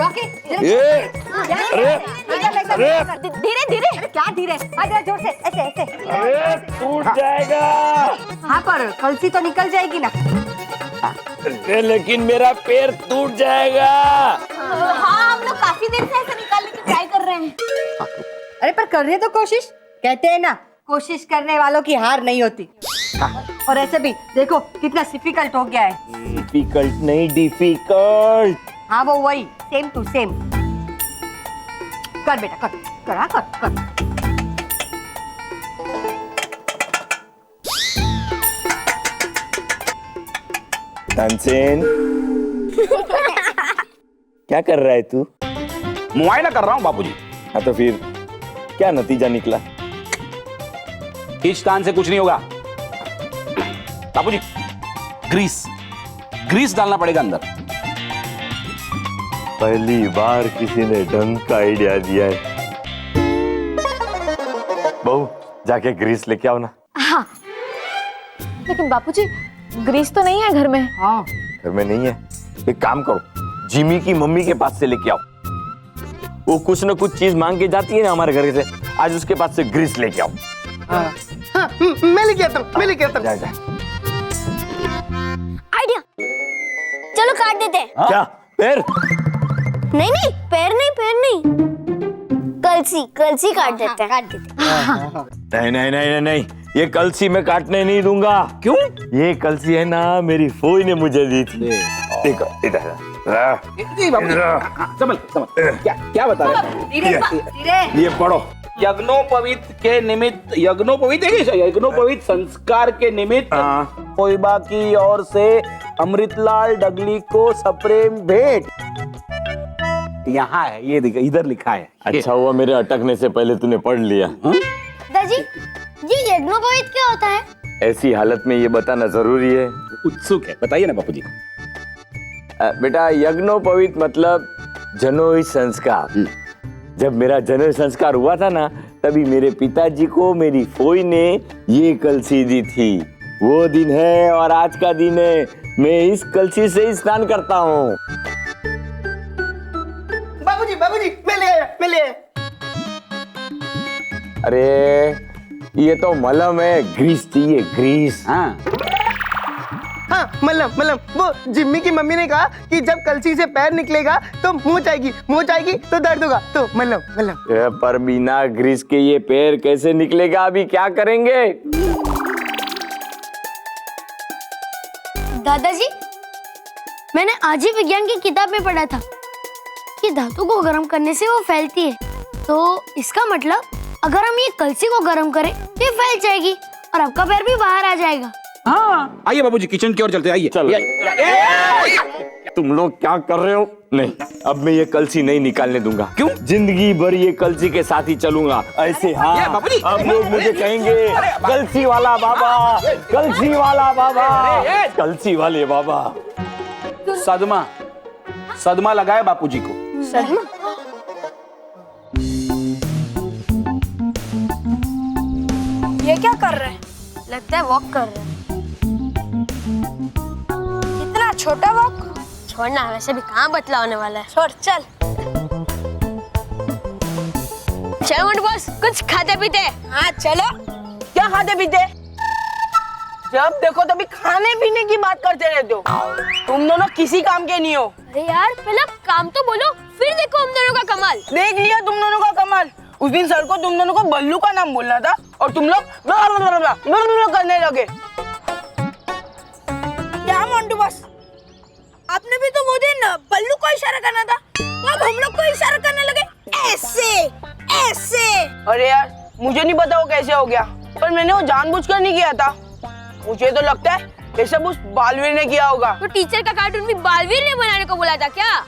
Rocky धीरे धीरे। क्या धीरे? जोर से ऐसे ऐसे। अरे टूट जाएगा। हाँ पर कलसी तो निकल जाएगी ना। लेकिन मेरा पैर टूट जाएगा। हाँ हम लोग काफी देर से ऐसे निकालने की ट्राई कर रहे हैं। अरे पर कर रहे तो कोशिश, कहते हैं ना कोशिश करने वालों की हार नहीं होती। और ऐसे भी देखो कितना डिफिकल्ट हो गया है। डिफिकल्ट नहीं डिफिकल्ट। हाँ वो वही सेम टू सेम। कर बेटा कर कर हाँ कर कर। तानसेन क्या कर रहा है तू? मुआयना कर रहा हूँ बापूजी। हाँ तो फिर क्या नतीजा निकला? खींचतान से कुछ नहीं होगा बापूजी। ग्रीस डालना पड़ेगा अंदर। पहली बार किसी ने ढंग का आइडिया दिया है। बहू जाके ग्रीस लेके आओ ना। हाँ लेकिन बापूजी ग्रीस तो नहीं है घर में। हाँ घर में नहीं है। एक काम करो, जिमी की मम्मी के पास से लेके आओ। वो कुछ न कुछ चीज मांग के जाती है ना हमारे घर से। आज उसके पास से ग्रीस लेके आओ। हाँ, मैं लेके आता हूँ, मैं लेके आता हूँ। जा जा। आइडिया, चलो काट देते हैं। क्या पैर? नहीं नहीं पैर नहीं, पैर नहीं, कलसी काट देते हैं। काट देते हैं। नहीं नहीं नहीं नहीं, ये कलसी मैं काटने नहीं दूंगा। क्यों? ये कलसी है ना मेरी फोई ने मुझे दी थी। देखो इधर। समझ क्या बता रहे? धीरे धीरे। ये पढ़ो। यज्ञोपवीत के निमित्त, यज्ञोपवीत संस्कार के निमित्त कोइबा की ओर से अमृतलाल डगली को सप्रेम भेंट। यहाँ है, ये देखो इधर लिखा है। अच्छा हुआ मेरे अटकने से पहले तूने पढ़ लिया। दादी ये यज्ञोपवीत क्या होता है? ऐसी हालत में ये बताना जरूरी है? उत्सुक है, बताइए ना बापूजी। बेटा यज्ञोपवीत मतलब जनोई संस्कार। जब मेरा जनोई संस्कार हुआ था ना, तभी मेरे पिताजी को मेरी फोई ने ये कलसी दी थी। वो दिन है और आज का दिन है। मैं इस कलसी से स्नान करता हूँ। बाबूजी मैं ले आया। अरे ये तो मलम है, ग्रीस चाहिए ग्रीस। हाँ हाँ मल्लम वो जिम्मी की मम्मी ने कहा कि जब कलसी से पैर निकलेगा तो मोच आएगी तो दर्द होगा। तो मल्लम। पर बिना ग्रीस के ये पैर कैसे निकलेगा? अभी क्या करेंगे? दादाजी मैंने आज ही विज्ञान की किताब में पढ़ा था कि धातु को गर्म करने से वो फैलती है। तो इसका मतलब अगर हम ये कलसी को गर्म करें तो ये फैल जाएगी और आपका पैर भी बाहर आ जाएगा। हाँ आइए बाबूजी, किचन की ओर चलते हैं। आइए चलो। तुम लोग क्या कर रहे हो? नहीं, अब मैं ये कलसी नहीं निकालने दूंगा। क्यों? जिंदगी भर ये कलसी के साथ ही चलूंगा ऐसे। हाँ बाबूजी, अब लोग मुझे कहेंगे कलसी वाला बाबा, कलसी वाला बाबा, कलसी वाले बाबा। सदमा लगाए बापूजी को। ये क्या कर रहे हैं? लगता है वॉक कर रहे हैं। इतना छोटा वॉक? छोड़ना, वैसे भी कहाँ बतला होने वाला है। छोड़ चल। चलो मोटू बॉस, कुछ खाते पीते। हाँ चलो। क्या खाते पीते? जब देखो तभी खाने पीने की बात करते रहते हो। तुम दोनों किसी काम के नहीं हो। अरे यार पहले काम तो बोलो, फिर देखो हम दोनों का कमाल। देख लिया तुम दोनों का कमाल। उस दिन सर को तुम दोनों को बल्लू का नाम बोलना था और तुम लोग करने लगे। क्या मोंटू बॉस, आपने भी तो वो दिन बल्लू को इशारा करना था, अब हम लोग को इशारा करने लगे ऐसे। अरे यार मुझे नहीं पता वो कैसे हो गया, पर मैंने वो जानबूझकर नहीं किया था। मुझे तो लगता है ये सब उस बालवीर ने किया होगा। तो टीचर का कार्टून भी बालवीर ने बनाने को बोला था क्या?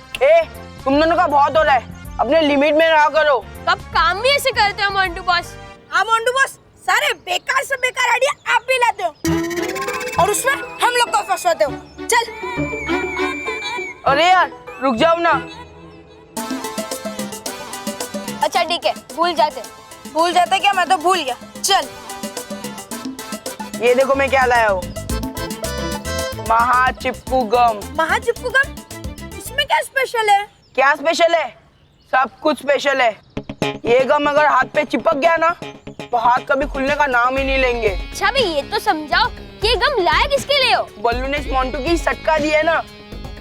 तुम दोनों का बहुत हो रहा है, अपने लिमिट में रहा करो। कब काम भी ऐसे करते हो मोंटू बॉस। हाँ मोंटू बॉस, सारे बेकार से बेकार आइडिया आप भी लाते हो और उसमें हम लोग को फंसाते हो। चल। अरे यार रुक जाओ ना। अच्छा ठीक है, भूल जाते क्या? मैं तो भूल गया। चल। ये देखो मैं क्या लाया हूँ, महाचिप्पू गम। महाचिप्पू गम? इसमें क्या स्पेशल है? क्या स्पेशल है? सब कुछ स्पेशल है। ये गम अगर हाथ पे चिपक गया ना तो हाथ कभी खुलने का नाम ही नहीं लेंगे। अच्छा भी ये तो समझाओ कि ये गम लाया किसके लिए हो? बल्लू ने इस मोंटू की सटका दी है ना,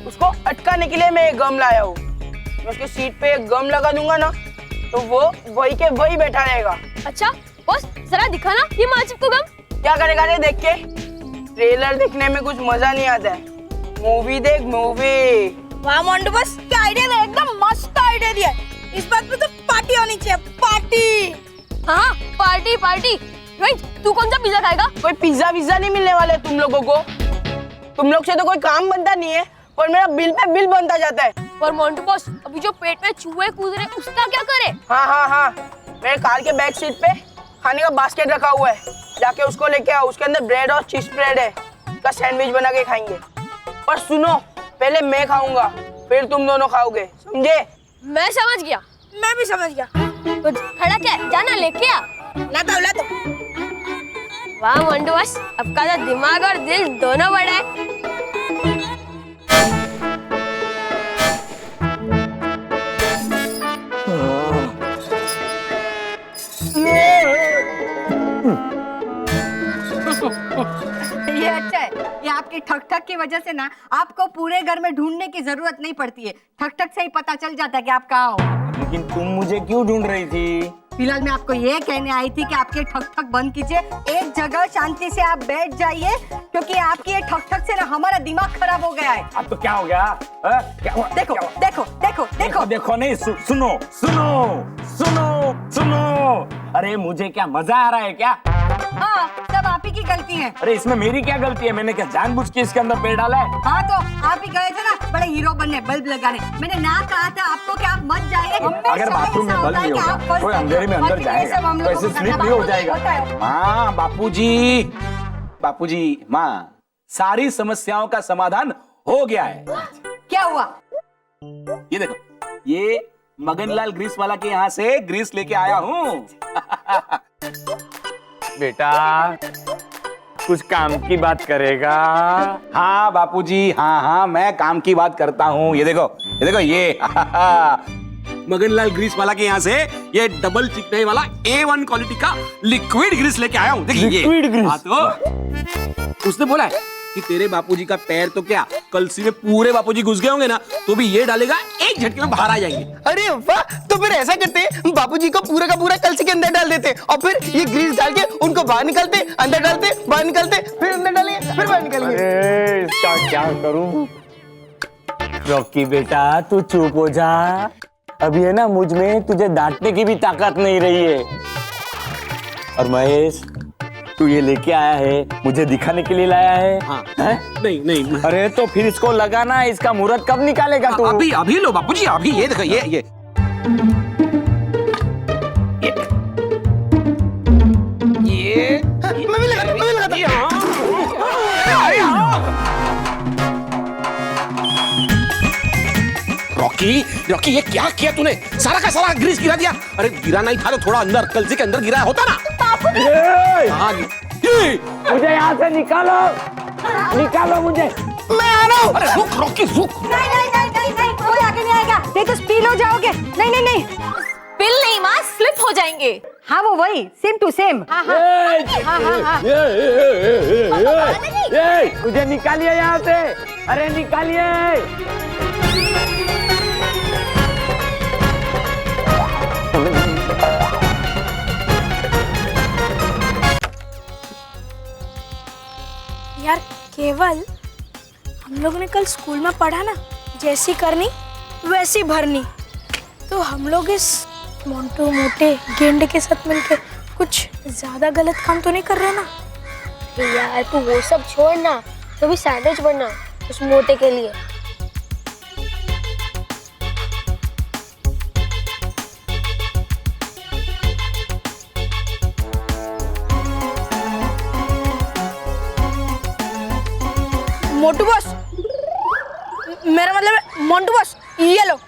उसको अटकाने के लिए मैं ये गम लाया हूँ। मैं उसकी सीट पे एक गम लगा दूंगा ना तो वो वही के वही बैठा रहेगा। अच्छा बॉस जरा दिखाना ये माचिस को गम। क्या करेगा रे देख के? ट्रेलर देखने में कुछ मजा नहीं आता है, मूवी देख मूवी। वाह मोंटू बॉस क्या आइडिया है, एकदम मस्त आइडिया दिया है। इस बात पे तो पार्टी होनी चाहिए, पार्टी। हाँ पार्टी पार्टी। रोहित तू कौन सा पिज्जा खाएगा? कोई पिज्जा विज्जा नहीं मिलने वाले तुम लोगों को। तुम लोग से तो कोई काम बनता नहीं है और मेरा बिल पे बिल बनता जाता है। पर मोंटू बॉस अभी जो पेट में चूहे कूद रहे उसका क्या करे? हाँ, मेरे कार के बैक सीट पे खाने का बास्केट रखा हुआ है, जाके उसको लेके आओ। उसके अंदर ब्रेड और चीज ब्रेड है, उसका सैंडविच बना के खाएंगे। पर सुनो, पहले मैं खाऊंगा फिर तुम दोनों खाओगे, समझे? मैं समझ गया। मैं भी समझ गया। तो खड़ा क्या है? जाना लेके आ। लाता ला तो। वाह मोंटू बॉस आपका तो दिमाग और दिल दोनों बड़ा है। ये अच्छा है, ये आपकी ठक ठक की वजह से ना आपको पूरे घर में ढूंढने की जरूरत नहीं पड़ती है। ठक ठक से ही पता चल जाता है कि आप कहाँ हो। लेकिन तुम मुझे क्यों ढूंढ रही थी? फिलहाल मैं आपको ये कहने आई थी कि आपके ठक ठक बंद कीजिए, एक जगह शांति से आप बैठ जाइए, क्योंकि आपकी ये ठक ठक से ना हमारा दिमाग खराब हो गया है। अब तो क्या हो गया? क्या हुआ? देखो क्या हुआ? देखो देखो देखो देखो नहीं, सुनो सुनो सुनो सुनो। अरे मुझे क्या मजा आ रहा है क्या? हाँ सब आप ही की गलती है। अरे इसमें मेरी क्या गलती है? मैंने क्या जानबूझ के इसके अंदर पैर डाला है? हाँ तो आप ही गए थे ना बड़े हीरो बनने, बल्ब लगाने। मैंने ना कहा था आपको कि आप मत जाइए। अगर बाथरूम में बल्ब नहीं होगा, कोई अंधेरे में अंदर जाएगा तो ऐसे स्लिप नहीं हो जाएगा। हाँ बापूजी माँ, सारी समस्याओं का समाधान हो गया है। क्या हुआ? ये देखो, ये मगनलाल ग्रीस वाला के यहाँ से ग्रीस लेके आया हूँ। बेटा कुछ काम की बात करेगा? हाँ बापूजी, हाँ मैं काम की बात करता हूँ। ये देखो ये मगनलाल ग्रीस वाला के यहाँ से ये डबल चिकनाई वाला A1 क्वालिटी का लिक्विड ग्रीस लेके आया हूँ। देखिए लिक्विड ग्रीस? हाँ तो उसने बोला है कि तेरे बापूजी का पैर तो क्या कलसी में पूरे बापूजी घुस गए होंगे ना, तो भी ये डालेगा एक झटके में बाहर आ जाएंगे। अरे वाह, तो फिर ऐसा करते, बापूजी को पूरा का पूरा कलसी के अंदर डाल देते और फिर ये ग्रीस डाल के उनको बाहर निकालते, अंदर डालते, बाहर निकालते, फिर अंदर डालेंगे, फिर बाहर निकालेंगे। अरे इसका क्या करूं? रॉकी बेटा तू चुप हो जा। अभी है ना मुझ में तुझे डांटने की भी ताकत नहीं रही है। और महेश तू ये लेके आया है, मुझे दिखाने के लिए लाया है? हाँ। है? नहीं अरे तो फिर इसको लगाना, इसका मुहूर्त कब निकालेगा तू? अभी लो बापूजी, अभी ये देखो ये मैं भी लगाता। रॉकी ये क्या किया तूने? सारा का सारा ग्रीस गिरा दिया। अरे गिरा नहीं था तो थोड़ा अंदर कलसी के अंदर गिरा होता ना। हाँ, मुझे यहाँ से निकालो मुझे। मैं आ रहा हूँ। अरे रुक रॉकी रुक। नहीं, कोई आगे नहीं आएगा, नहीं तो स्पिल हो जाओगे। नहीं पिल नहीं माँ, स्लिप हो जाएंगे। हाँ वो वही सेम टू सेम। हाँ मुझे निकालिए यहाँ से, अरे निकालिए। यार केवल हम लोगों ने कल स्कूल में पढ़ा ना, जैसी करनी वैसी भरनी। तो हम लोग इस मोंटू मोटे गेंडे के साथ मिलकर कुछ ज्यादा गलत काम तो नहीं कर रहे ना? यार तू वो सब छोड़ना, तो भी सैंडविच बनना उस मोटे के लिए। मोटू बॉस, मेरा मतलब मोंटू बॉस, ये लो।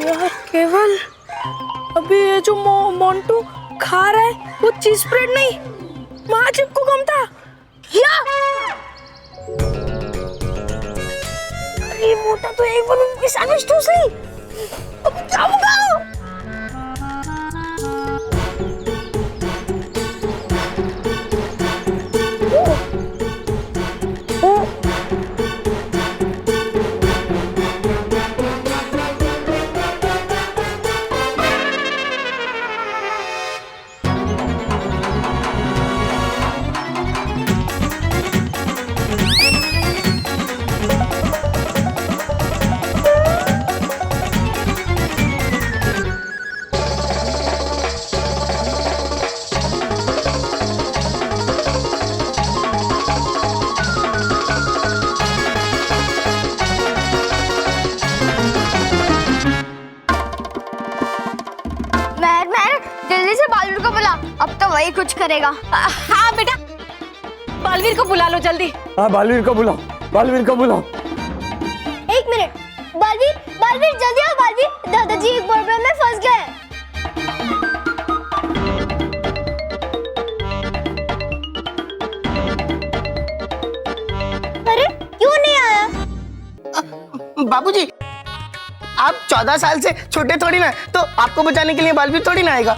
यार जो खा रहा है वो चीज स्प्रेड नहीं, महाचिप को कम था क्या? अरे मोटा तो एक बार उनकी सैंडविच तो सही, अब क्या होगा? जल्दी से बालवीर को बुला, अब तो वही कुछ करेगा। हाँ बेटा, बालवीर को बुला लो जल्दी। हाँ बालवीर को बुलाओ, बालवीर को बुलाओ। एक मिनट, बालवीर बालवीर जल्दी आओ बालवीर, दादाजी एक प्रॉब्लम में फंस गए हैं। अरे क्यों नहीं आया? बाबूजी, आप 14 साल से छोटे थोड़ी ना, तो आपको बचाने के लिए बालवीर थोड़ी ना आएगा।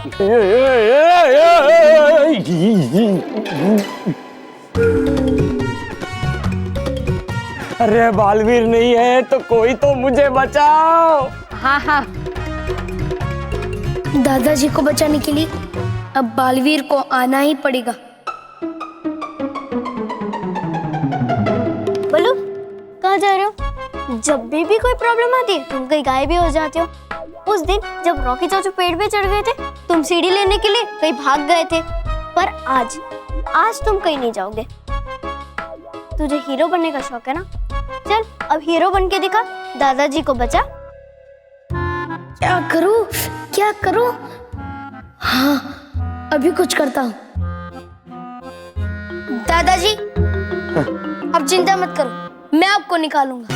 अरे बालवीर नहीं है तो कोई तो मुझे बचाओ। हाँ हाँ, दादाजी को बचाने के लिए अब बालवीर को आना ही पड़ेगा। बोलो, कहाँ जा रहे हो? जब भी कोई प्रॉब्लम आती है तुम कहीं गायब भी हो जाते हो। उस दिन जब रॉकी चाचू पेड़ पे चढ़ गए थे तुम सीढ़ी लेने के लिए कहीं भाग गए थे, पर आज तुम कहीं नहीं जाओगे। तुझे हीरो बनने का शौक है ना, चल अब हीरो बन के दिखा, दादाजी को बचा। क्या करूं? हाँ अभी कुछ करता हूँ। दादाजी अब चिंता मत करो, मैं आपको निकालूंगा।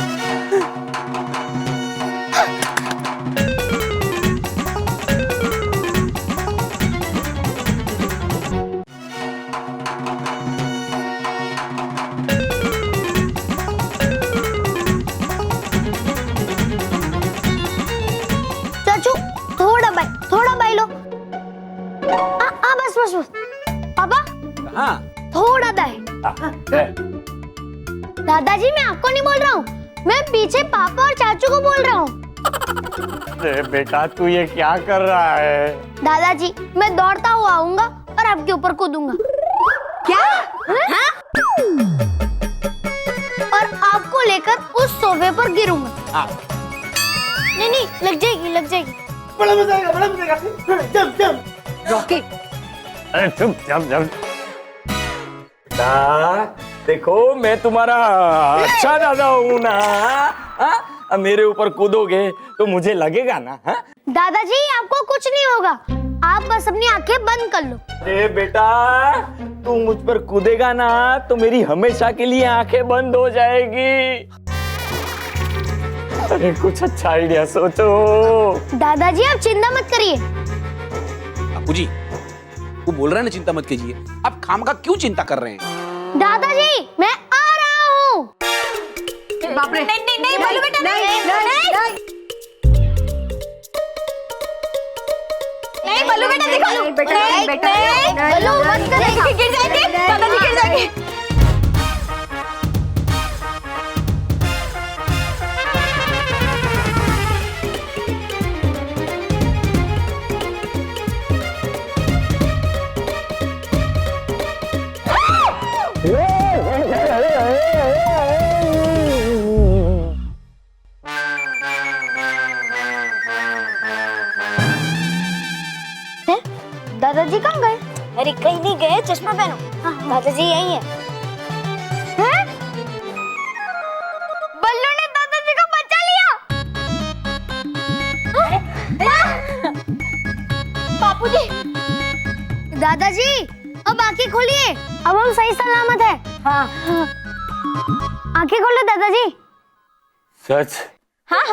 चाचू थोड़ा बाई लो। बस पापा, हाँ थोड़ा दाएं। दादाजी मैं आपको नहीं बोल रहा हूँ, मैं पीछे पापा और चाचू को बोल रहा हूँ। अरे बेटा तू ये क्या कर रहा है? दादाजी मैं दौड़ता हुआ आऊंगा और आपके ऊपर कूदूंगा। क्या? हाँ? और आपको लेकर उस सोफे पर गिरूंगा। नहीं लग जाएगी। बड़ा मजा आएगा। जम। रॉकी, अरे चुप जब देखो मैं तुम्हारा अच्छा दादा हूँ ना। अब मेरे ऊपर कूदोगे तो मुझे लगेगा ना। हाँ? दादाजी आपको कुछ नहीं होगा, आप बस अपनी आंखें बंद कर लो। अरे बेटा तू मुझ पर कूदेगा ना तो मेरी हमेशा के लिए आंखें बंद हो जाएगी। अरे कुछ अच्छा आइडिया सोचो। दादाजी आप चिंता मत करिए। बापूजी, वो बोल रहा है ना चिंता मत कीजिए, आप खामखा क्यों चिंता कर रहे हैं? दादाजी मैं आ रहा हूँ। बाप रे, नहीं बालू बेटा, नहीं बालू बेटा, देखो बेटा, बालू मत करेगा, गिर जाएंगे, दादाजी गिर जाएंगे। दादाजी कहाँ गए? अरे कहीं नहीं गए, चश्मा पहनो। हाँ, दादाजी यही है। हैं? बल्लू ने दादाजी को बचा लिया। बापूजी, दादाजी अब आंखें खोलिए, अब हम सही सलामत है। हाँ आंखें खोलो दादाजी। सच? हाँ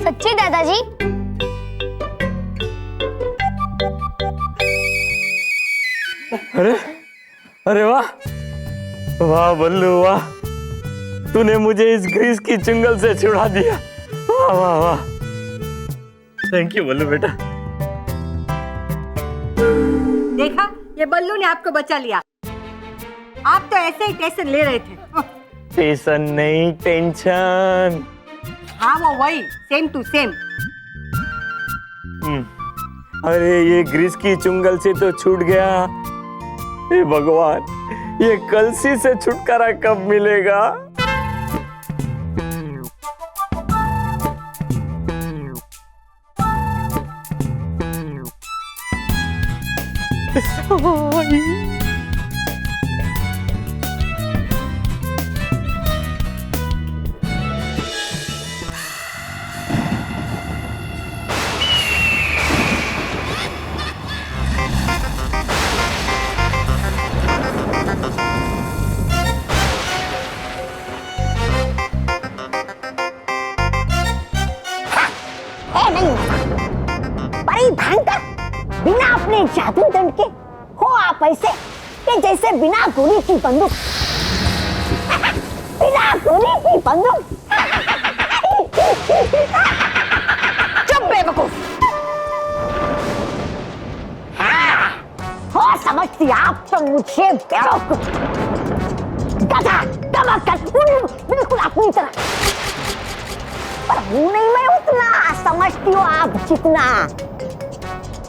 सच्ची दादाजी। अरे अरे वाह वाह बल्लू वाह, तूने मुझे इस ग्रीस की चुंगल से छुड़ा दिया। वाह वाह वाह, थैंक यू बल्लू बेटा। देखा, ये बल्लू ने आपको बचा लिया। आप तो ऐसे ही टेंशन ले रहे थे। टेंशन नहीं, टेंशन। हाँ वो वही, सेम टू सेम। अरे ये ग्रीस की चुंगल से तो छूट गया। हे भगवान, ये कलसी से छुटकारा कब मिलेगा? बड़ी भयंकर, बिना अपने जादू दंड के हो आप ऐसे कि जैसे बिना गोली की बंदूक। बिना गोली की बंदूक। चुप बेवकूफ। हो समझती आप तो मुझे बेवकूफ, गधा, कमक्कल, बिल्कुल अपनी तरह। पर हूँ नहीं मैं उतना, समझती हो आप जितना।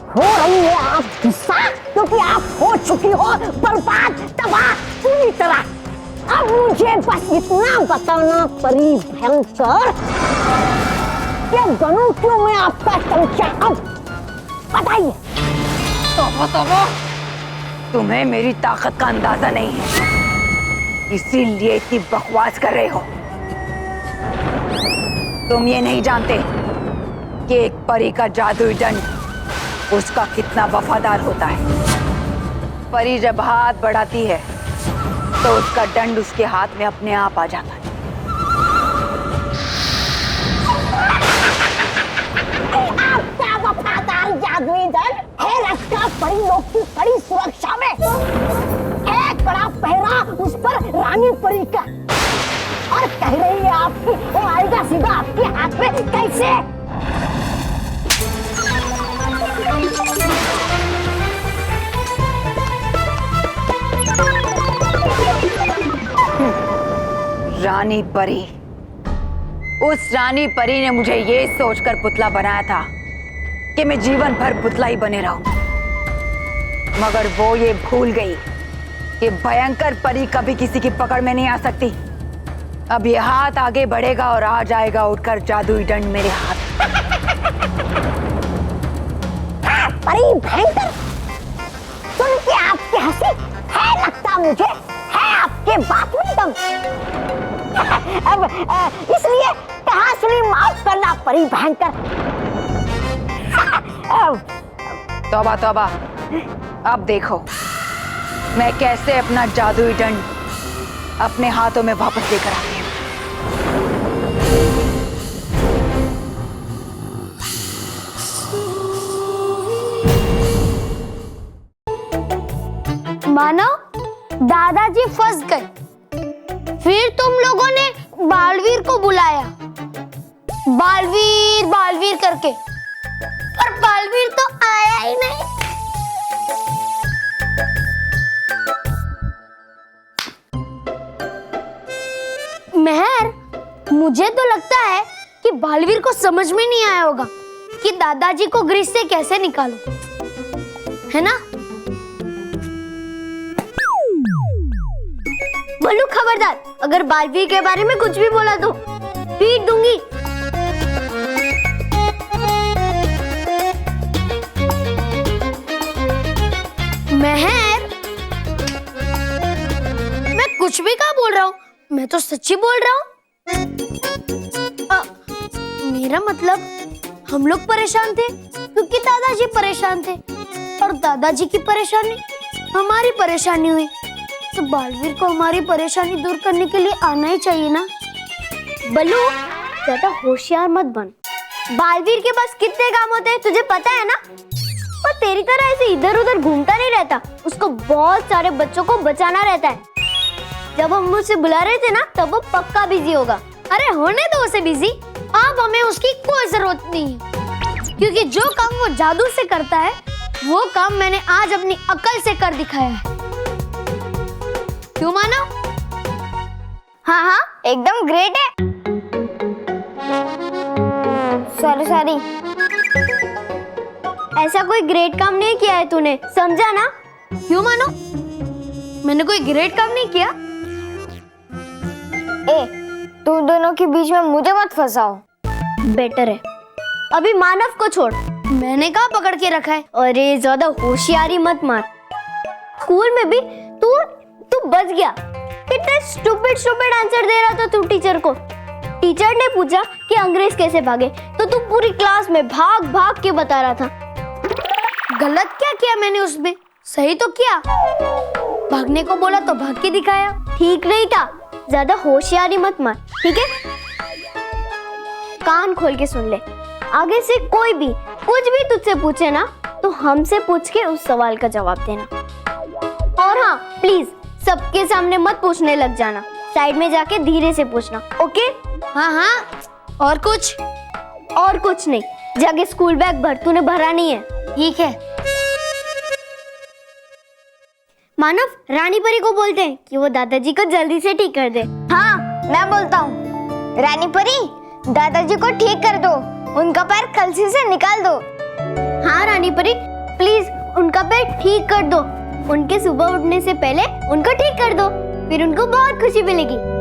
हो रही है आप गुस्सा क्योंकि आप हो चुकी हो बर्बाद, तबाह पूरी तरह। अब मुझे बस इतना बताना परी भयंकर कि बनूं क्यों मैं आपका चमचा। अब बताइए। तो तुम्हें मेरी ताकत का अंदाजा नहीं है, इसीलिए इतनी बकवास कर रहे हो। तुम ये नहीं जानते कि एक परी का जादुई दंड उसका कितना वफादार होता है। परी जब हाथ बढ़ाती है तो उसका दंड उसके हाथ में अपने आप आ जाता है। आपका वफादार जादुई दंड है रखा परी लोग की कड़ी सुरक्षा में। एक बड़ा पहरा उस पर रानी परी का, और कह रही है आपकी वो आएगा सीधा आपके हाथ में कैसे? रानी परी, उस रानी परी ने मुझे ये सोचकर पुतला बनाया था कि मैं जीवन भर पुतला ही बने रहूं, मगर वो ये भूल गई कि भयंकर परी कभी किसी की पकड़ में नहीं आ सकती। अब ये हाथ आगे बढ़ेगा और आ जाएगा उठकर जादुई दंड मेरे हाथ। परी भयंकर, सुन के आपकी हंसी है, लगता मुझे है आपके बात में दम। अब इसलिए कहा सुनी माफ करना परी भयंकर। तौबा तौबा, अब देखो मैं कैसे अपना जादुई दंड अपने हाथों में वापस लेकर आती हूँ। मानो दादाजी फंस गए। फिर तुम लोगों ने बालवीर को बुलाया, बालवीर बालवीर करके, पर बालवीर तो आया ही नहीं। मेहर, मुझे तो लगता है कि बालवीर को समझ में नहीं आया होगा कि दादाजी को ग्रीस से कैसे निकालो, है ना? बल्लू खबरदार, अगर बालवीर के बारे में कुछ भी बोला तो पीट दूंगी। मेहर, मैं कुछ भी कहाँ बोल रहा हूँ, मैं तो सच्ची बोल रहा हूँ। मेरा मतलब हम लोग परेशान थे क्योंकि दादाजी परेशान थे, और दादाजी की परेशानी हमारी परेशानी हुई, तो बालवीर को हमारी परेशानी दूर करने के लिए आना ही चाहिए ना। बल्लू, ज्यादा होशियार मत बन, बालवीर के पास कितने काम होते हैं तुझे पता है ना? और तेरी तरह ऐसे इधर उधर घूमता नहीं रहता, उसको बहुत सारे बच्चों को बचाना रहता है। जब हम उसे बुला रहे थे ना तब वो पक्का बिजी होगा। अरे होने दो उसे बिजी, अब हमें उसकी कोई जरूरत नहीं है, क्योंकि जो काम वो जादू से करता है वो काम मैंने आज अपनी अकल से कर दिखाया है। क्यों मानो? हाँ हाँ एकदम ग्रेट है। सॉरी ऐसा कोई ग्रेट काम नहीं किया है तूने, समझा ना? क्यों मानो? मैंने कोई ग्रेट काम नहीं किया। ए, तुम दोनों के बीच में मुझे मत फंसाओ। बेटर है। अभी मानव को छोड़, मैंने कहाँ पकड़ के रखा है। अरे ज्यादा होशियारी मत मार। स्कूल में भी तू बच गया। कितने स्टूपिड आंसर दे रहा था तू टीचर को। टीचर ने पूछा कि अंग्रेज कैसे भागे तो तू पूरी क्लास में भाग भाग के बता रहा था। गलत क्या किया मैंने उसमें? सही तो किया। भागने को बोला तो भाग के दिखाया। ठीक नहीं था। ज्यादा होशियारी मत मार, ठीक है? कान खोल के सुन ले। आगे से कोई भी कुछ भी तुझसे पूछे ना तो हमसे पूछ के उस सवाल का जवाब देना। और हाँ प्लीज सबके सामने मत पूछने लग जाना, साइड में जाके धीरे से पूछना, ओके? हाँ हाँ। और कुछ? और कुछ नहीं। जाके स्कूल बैग भर, तूने भरा नहीं है। ठीक है। मानव, रानी परी को बोलते हैं कि वो दादाजी को जल्दी से ठीक कर दे। हाँ मैं बोलता हूँ। रानी परी दादाजी को ठीक कर दो, उनका पैर कलसी से निकाल दो। हाँ रानी परी प्लीज उनका पैर ठीक कर दो। उनके सुबह उठने से पहले उनको ठीक कर दो, फिर उनको बहुत खुशी मिलेगी।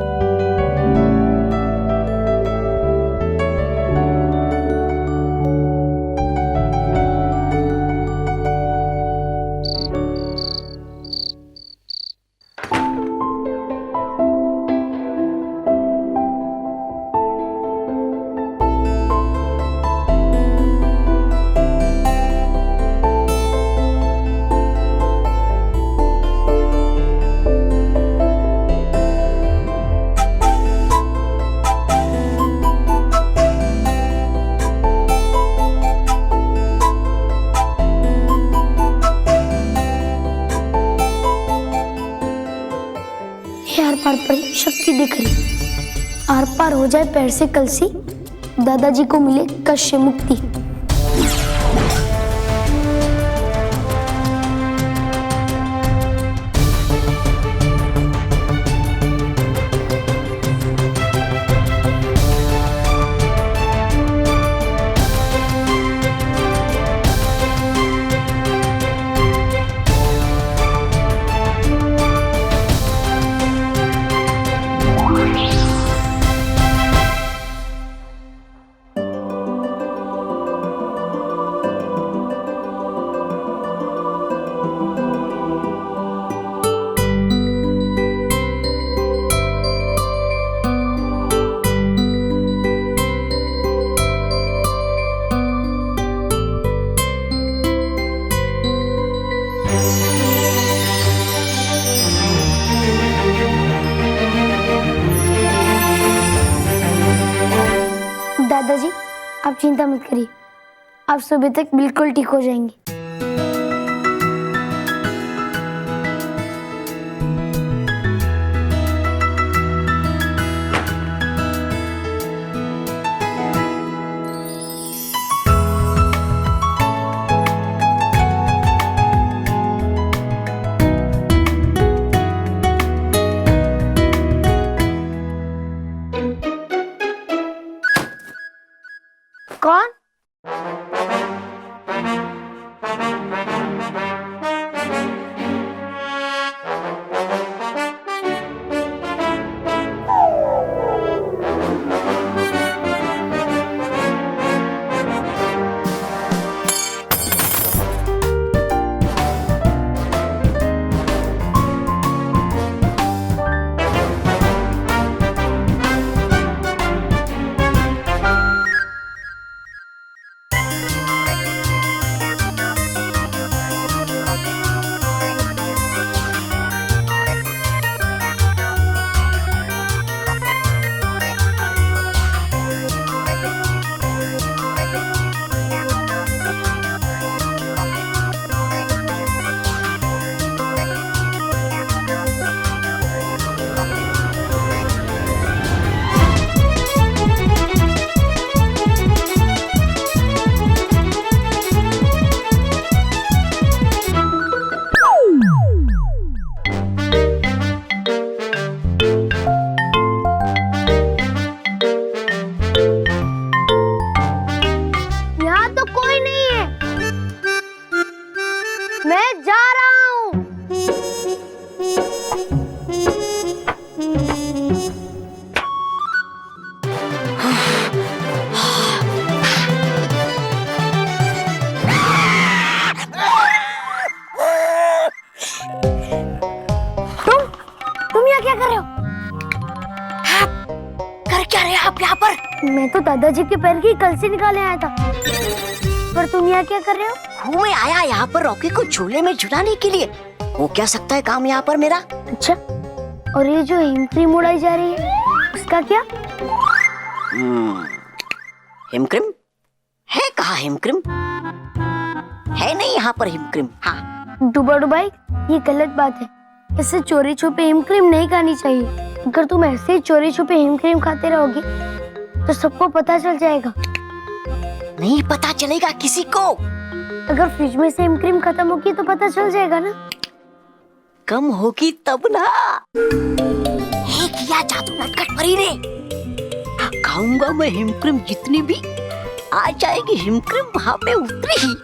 आर पार पर शक्ति दिख रही। आर पार हो जाए पैर से कलसी, दादाजी को मिले कष्ट से मुक्ति। दादाजी आप चिंता मत करिए, आप सुबह तक बिल्कुल ठीक हो जाएंगे। कौन? मैं तो दादाजी के पैर की कल से निकाले आया था, पर तुम यहाँ क्या कर रहे हो? हूँ मैं आया यहाँ पर रॉकी को झूले में झुलाने के लिए। हो क्या सकता है काम यहाँ पर मेरा? अच्छा, और ये जो हिम क्रीम उड़ाई जा रही है उसका क्या? हिम क्रीम है कहाँ? हिम क्रीम है नहीं यहाँ पर हिम क्रीम। हाँ डुबा डुबाई, ये गलत बात है। ऐसे चोरी छुपे हिम क्रीम नहीं खानी चाहिए। अगर तुम ऐसे ही चोरी छुपे हिम क्रीम खाते रहोगे तो सबको पता चल जाएगा। नहीं पता चलेगा किसी को। अगर फ्रिज में से हिम क्रीम खत्म होगी तो पता चल जाएगा ना। कम होगी तब ना। हे किया जादू नटखट परी ने। खाऊंगा मैं हिम क्रीम जितनी भी आ जाएगी हिम क्रीम वहाँ पे उतरी ही।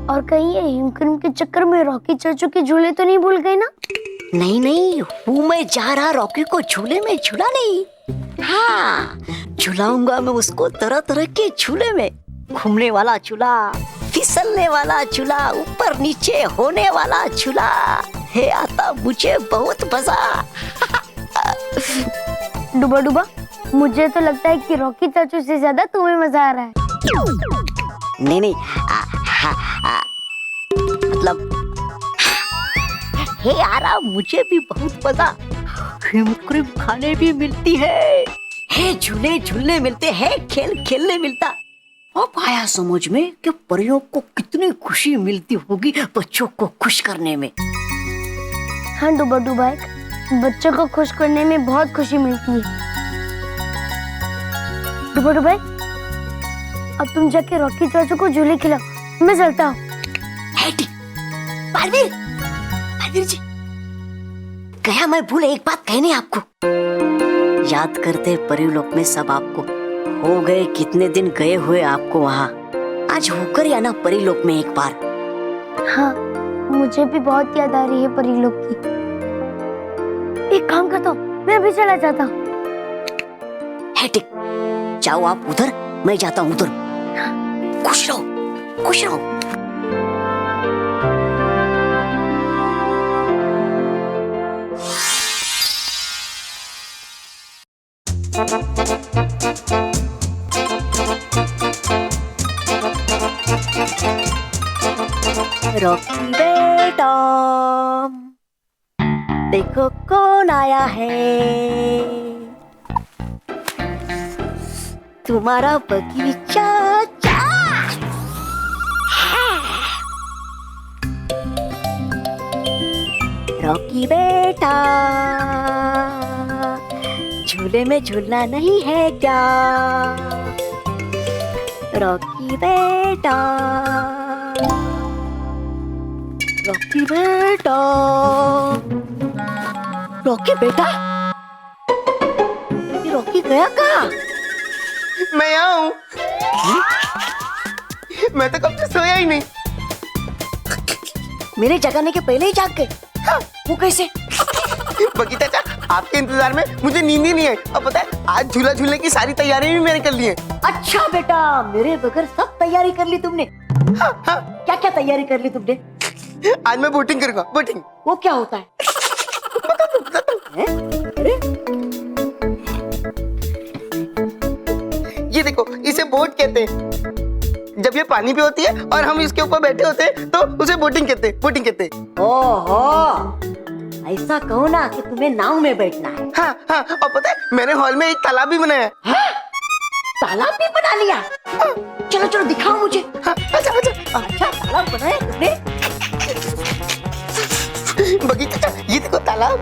और कहीं ये हिम क्रीम के चक्कर में रॉकी चाचू के झूले तो नहीं भूल गए ना? नहीं नहीं, हूँ मैं जा रहा रॉकी को झूले में झुलाने। हाँ झुलाऊंगा मैं उसको तरह तरह के झूले में। घूमने वाला झूला, फिसलने वाला झूला, ऊपर नीचे होने वाला झूला। हे आता मुझे बहुत मजा। डुबा डुबा, मुझे तो लगता है कि रॉकी चाचू से ज्यादा तुम्हें मजा आ रहा है। नहीं नहीं, मतलब हे यारा मुझे भी बहुत मजा। हिम क्रीम खाने भी मिलती है झूले झूलने मिलते हैं, खेल खेलने मिलता। अब आया समझ में कि परियों को कितनी खुशी मिलती होगी बच्चों को खुश करने में। हाँ डुबा डुबा, बच्चों को खुश करने में बहुत खुशी मिलती है। डुबा डुबा, अब तुम जाके रॉकी चाचू को झूले खिलाओ, मैं चलता हूँ। पारवीर जी, गया मैं भूल एक बात कहने आपको। याद करते परिलोक में सब आपको। हो गए कितने दिन गए हुए आपको वहाँ। आज होकर या ना परिलोक में एक बार। हाँ मुझे भी बहुत याद आ रही है परिलोक की। एक काम करता हूँ, मैं अभी चला जाता हूँ। है ठीक, जाओ आप उधर, मैं जाता हूँ उधर। खुश रहो, खुश रहो। रॉकी बेटा, देखो कौन आया है। तुम्हारा बगीचा रॉकी बेटा, झूले में झूलना नहीं है क्या? रॉकी बेटा, रॉकी बेटा, रॉकी बेटा, ये रॉकी गया कहाँ? मैं यहाँ हूँ। मैं तो कब से सोया ही नहीं। मेरे जगाने के पहले ही जाग गए। हाँ, वो कैसे? बगी चाचा, आपके इंतजार में मुझे नींद ही नहीं आई। अब पता है आज झूला झूलने की सारी तैयारी भी मैंने कर ली है। अच्छा बेटा, मेरे बगैर सब तैयारी कर ली तुमने। हाँ, हाँ। क्या क्या तैयारी कर ली तुमने? आज मैं बोटिंग करूंगा। बोटिंग वो क्या होता है? हैं? अरे ये देखो, इसे बोट कहते हैं। जब ये पानी पे होती है और हम इसके ऊपर बैठे होते हैं तो उसे बोटिंग कहते हैं। बोटिंग कहते हैं। ओहो, ऐसा कहो ना कि तुम्हें नाव में बैठना है। हाँ हाँ, और पता है मैंने हॉल में एक तालाब भी बनाया है। तालाब भी बना लिया? चलो चलो दिखाओ मुझे। हाँ, अच्छा अच्छा अच्छा तालाब बनाया तुमने? बगी चाचा, ये देखो तालाब।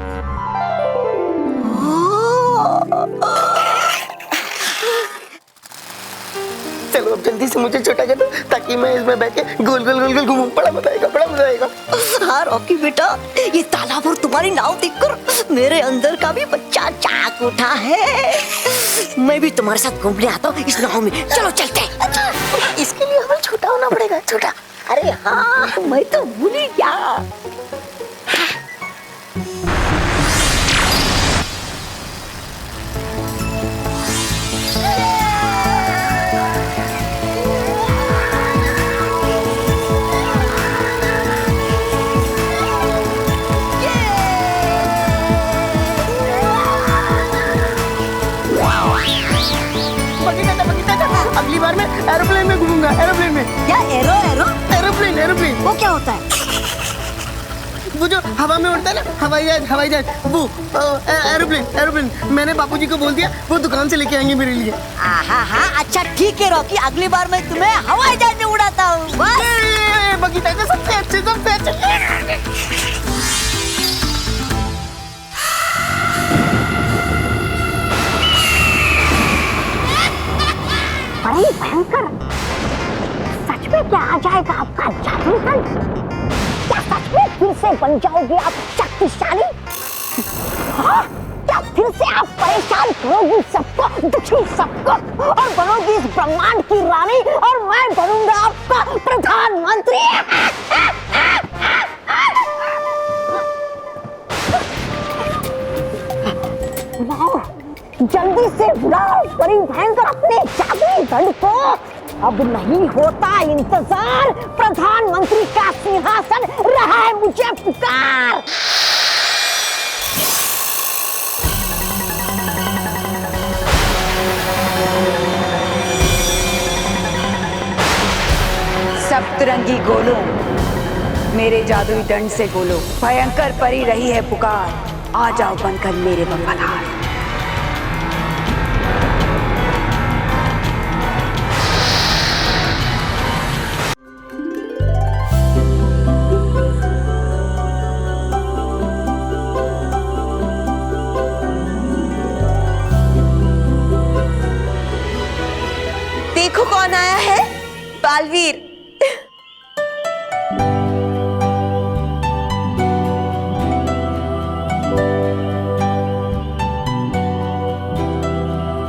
चलो अब जल्दी से मुझे छोटा कर दो ताकि मैं इसमें बैठ के गोल गोल गोल गोल घूमूं। बड़ा मजा आएगा, बड़ा मजा आएगा। हाँ रॉकी बेटा, ये तालाब और तुम्हारी नाव देखकर मेरे अंदर का भी बच्चा जाग उठा है। मैं भी तुम्हारे साथ घूमने आता हूँ इस नाव में। चलो चलते हैं। इसके लिए हमें छोटा होना पड़ेगा। छोटा। अरे हाँ, मैं तो भूल ही गया। जाऊंगा एरोप्लेन में। क्या एरो एरो? एरोप्लेन एरोप्लेन वो क्या होता है? वो जो हवा में उड़ता है ना, हवाई जहाज वो एरोप्लेन एरोप्लेन। मैंने बापूजी को बोल दिया, वो दुकान से लेके आएंगे मेरे लिए। हाँ, अच्छा ठीक है रॉकी, अगली बार मैं तुम्हें हवाई जहाज में उड़ाता हूँ। बगीचा के सबसे अच्छे। बड़ी भयंकर। सच में क्या आ जाएगा आपका जादू दंड? क्या सच में फिर से बन जाओगे आप शक्तिशाली? हाँ? क्या फिर से आप परेशान करोगी सबको, दुखी सबको, और बनोगी इस ब्रह्मांड की रानी, और मैं बनूंगा आपका प्रधानमंत्री? बुलाओ, जल्दी से बुलाओ बड़ी भयंकर अपने जादुई दंड को। अब नहीं होता इंतजार, प्रधानमंत्री का सिंहासन रहा है मुझे पुकार। सप्तरंगी गोलों, मेरे जादुई दंड से बोलो, भयंकर परी रही है पुकार, आ जाओ बनकर मेरे वफादार। देखो कौन आया है, बालवीर।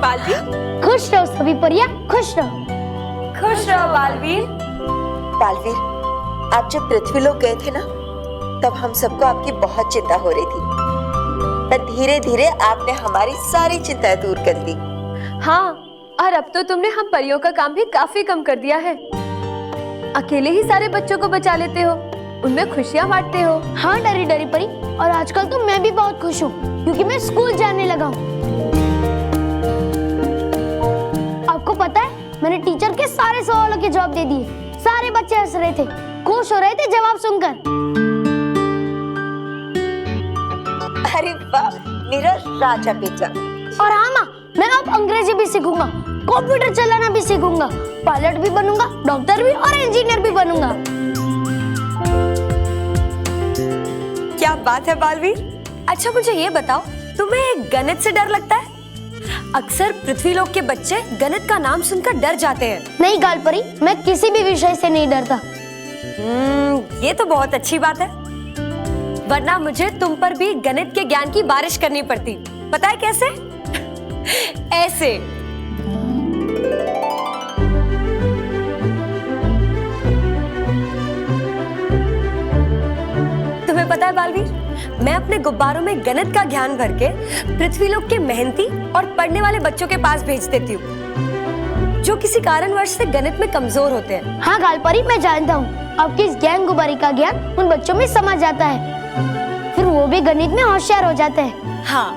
बालवीर, खुश रहो सभी परियां, खुश रहो। खुश रहो बालवीर। बालवीर, आप जब पृथ्वीलोक गए थे ना, तब हम सबको आपकी बहुत चिंता हो रही थी, पर धीरे धीरे आपने हमारी सारी चिंताएं दूर कर दी। हाँ, और अब तो तुमने हम परियों का काम भी काफी कम कर दिया है। अकेले ही सारे बच्चों को बचा लेते हो, उनमें खुशियाँ बांटते हो। हाँ डरी डरी परी, और आजकल तो मैं भी बहुत खुश हूँ क्योंकि मैं स्कूल जाने लगा हूँ। आपको पता है, मैंने टीचर के सारे सवालों के जवाब दे दिए। सारे बच्चे हंस रहे थे, खुश हो रहे थे जवाब सुनकर। अरे वाह, मेरा राजा बेटा। और हाँ माँ, मैं अब अंग्रेजी भी सीखूंगा, कंप्यूटर चलाना भी सीखूंगा, पायलट भी बनूंगा, डॉक्टर भी और इंजीनियर भी बनूंगा। क्या बात है बालवीर। अच्छा मुझे ये बताओ, तुम्हें गणित से डर लगता है? अक्सर पृथ्वीलोक के बच्चे गणित का नाम सुनकर डर जाते हैं। नहीं गालपरी, मैं किसी भी विषय से नहीं डरता। ये तो बहुत अच्छी बात है, वरना मुझे तुम पर भी गणित के ज्ञान की बारिश करनी पड़ती। पता है कैसे? ऐसे। तुम्हें पता है बालवीर, मैं अपने गुब्बारों में गणित का ज्ञान भर के पृथ्वीलोक के मेहनती और पढ़ने वाले बच्चों के पास भेज देती हूँ, जो किसी कारणवश से गणित में कमजोर होते हैं। हाँ गालपरी, मैं जानता हूँ आपकी इस ज्ञान गुब्बारी का ज्ञान उन बच्चों में समा जाता है, फिर वो भी गणित में होशियार हो जाते हैं। हाँ,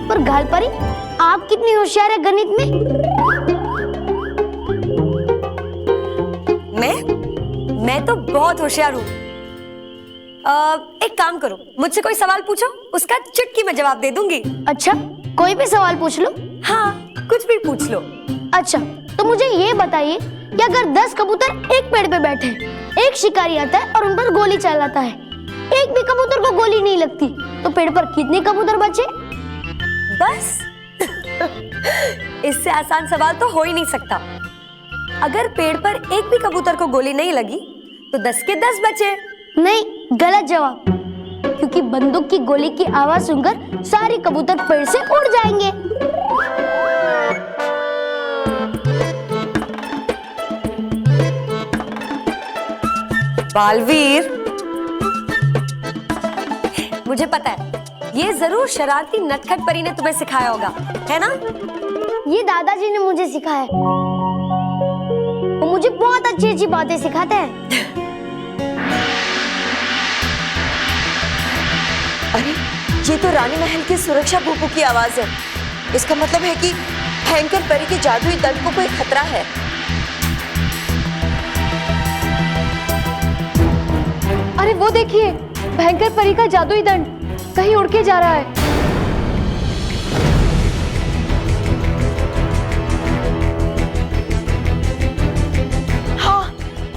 पर गालपरी, आप कितनी होशियार है गणित में? मैं तो बहुत होशियार हूँ। एक काम करो, मुझसे कोई सवाल पूछो, उसका चुटकी में जवाब दे दूंगी। अच्छा, कोई भी सवाल पूछ लो? हाँ, कुछ भी पूछ लो। अच्छा, तो मुझे ये बताइए कि अगर 10 कबूतर एक पेड़ पे बैठे, एक शिकारी आता है और उन पर गोली चलाता है, एक भी कबूतर को गोली नहीं लगती, तो पेड़ पर कितने कबूतर बचे? बस इससे आसान सवाल तो हो ही नहीं सकता। अगर पेड़ पर एक भी कबूतर को गोली नहीं लगी, तो 10 के 10 बचे। नहीं, गलत जवाब, क्योंकि बंदूक की गोली की आवाज सुनकर सारे कबूतर पेड़ से उड़ जाएंगे। बालवीर, मुझे पता है, ये जरूर शरारती नटखट परी ने तुम्हें सिखाया होगा, है ना? ये दादाजी ने मुझे सिखाया है, वो मुझे बहुत अच्छी अच्छी बातें सिखाते हैं। अरे, ये तो रानी महल की सुरक्षा भूपू की आवाज है। इसका मतलब है कि भयंकर परी के जादुई दंड को कोई खतरा है। अरे वो देखिए, भयंकर परी का जादुई दंड कहीं उड़ के जा रहा है। हाँ,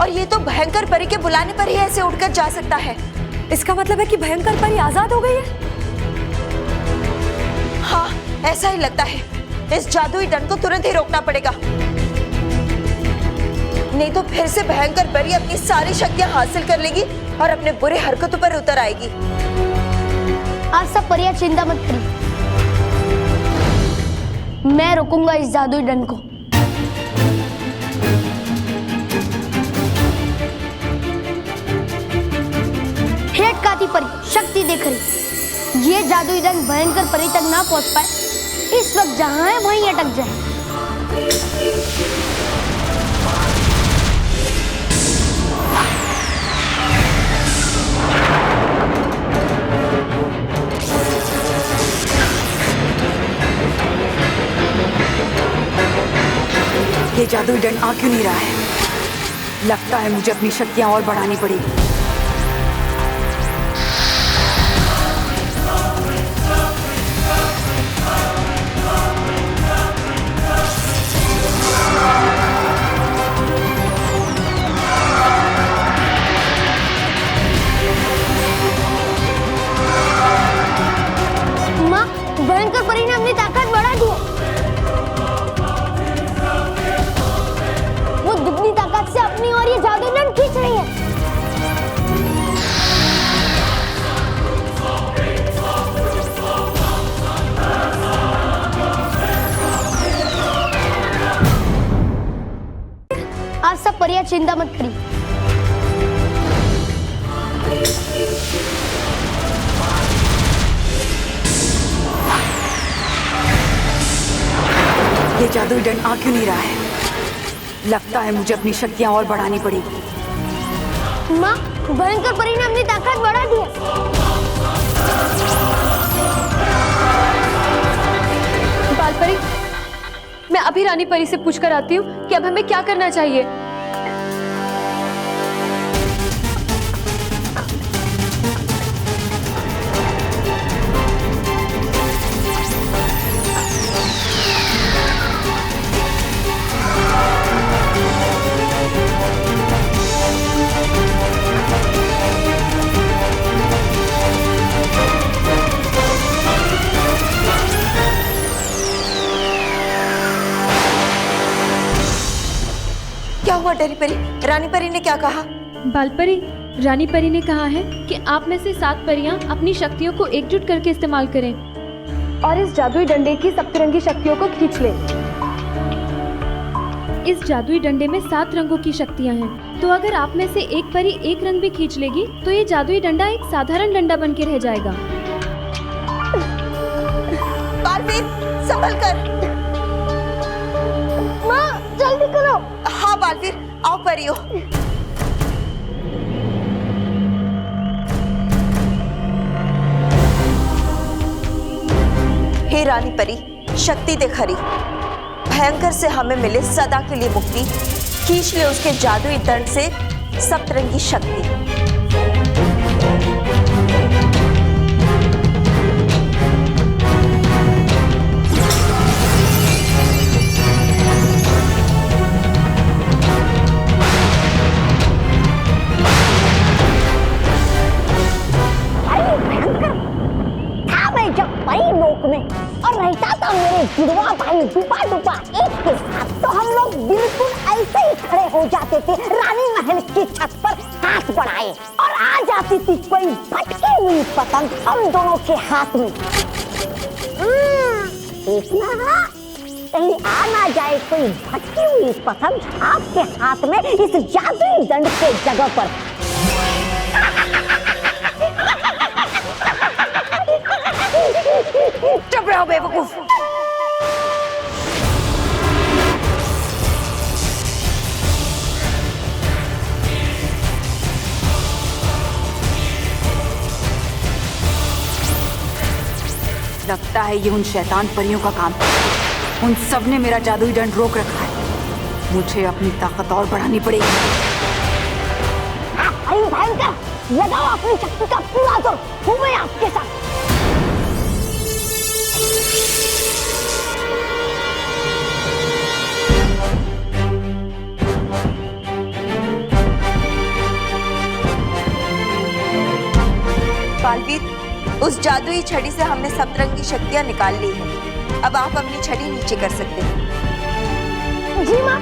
और ये तो भयंकर परी के बुलाने पर ही ऐसे उड़कर जा सकता है। इसका मतलब है कि भयंकर परी आजाद हो गई है। हाँ, ऐसा ही लगता है। इस जादुई दंड को तुरंत ही रोकना पड़ेगा, नहीं तो फिर से भयंकर परी अपनी सारी शक्तियां हासिल कर लेगी और अपने बुरे हरकतों पर उतर आएगी। आप सब परियां चिंता मत करिए, मैं रोकूंगा इस जादुई दंड को। हे काती परी, शक्ति देख रही, ये जादुई दंड भयंकर परी तक ना पहुंच पाए, इस वक्त जहां है वहीं अटक जाए। ये जादुई दंड आ क्यों नहीं रहा है? लगता है मुझे अपनी शक्तियां और बढ़ानी पड़ेगी। माँ, भयंकर परी ने अपनी ताकत बढ़ा दी है। वो दुगनी ताकत से अपनी और ये जादुई दंड खींच रही है। आप सब परियां चिंता मत करिए, ये जादुई दंड आ क्यों नहीं रहा है? लगता है मुझे अपनी शक्तियां और बढ़ानी पड़ेगी। माँ, भयंकर परी ने अपनी ताकत बढ़ा दी है। बालपरी, मैं अभी रानी परी से पूछ कर आती हूँ कि अब हमें क्या करना चाहिए। क्या हुआ डरी परी? रानी परी ने क्या कहा? बालपरी, रानी परी ने कहा है कि आप में से 7 परियां अपनी शक्तियों को एकजुट करके इस्तेमाल करें और इस जादुई डंडे की सप्तरंगी शक्तियों को खींच लें। इस जादुई डंडे में 7 रंगों की शक्तियां हैं, तो अगर आप में से एक परी एक रंग भी खींच लेगी तो ये जादुई डंडा एक साधारण डंडा बन के रह जाएगा। बालवीर, संभल कर। माँ, जल्दी करो। हाँ बालवीर, आओ परियो। हे रानी परी, शक्ति दे खरी, भयंकर से हमें मिले सदा के लिए मुक्ति, खींच ले उसके जादुई दंड से सप्तरंगी शक्ति। लोक में और रहता था मेरे जुड़वा भाई डुबा डुबा एक के साथ, तो हम लोग बिल्कुल ऐसे ही खड़े हो जाते थे रानी महल की छत पर हाथ बढ़ाए, और आ जाती थी कोई भटकी हुई पतंग हम दोनों के हाथ में। देखना कहीं आ ना जाए कोई भटकी हुई पतंग आपके हाथ में इस जादुई दंड के जगह पर। चुप रहो बेवकूफ। लगता है ये उन शैतान परियों का काम है। उन सब ने मेरा जादुई दंड रोक रखा है। मुझे अपनी ताकत और बढ़ानी पड़ेगी। भयंकर लगाओ अपनी शक्ति का पूरा जोर, हूं मैं आपके साथ। बालवीर, उस जादुई छड़ी से हमने सप्तरंगी शक्तियां निकाल ली है। अब आप अपनी छड़ी नीचे कर सकते हैं। जी माँ।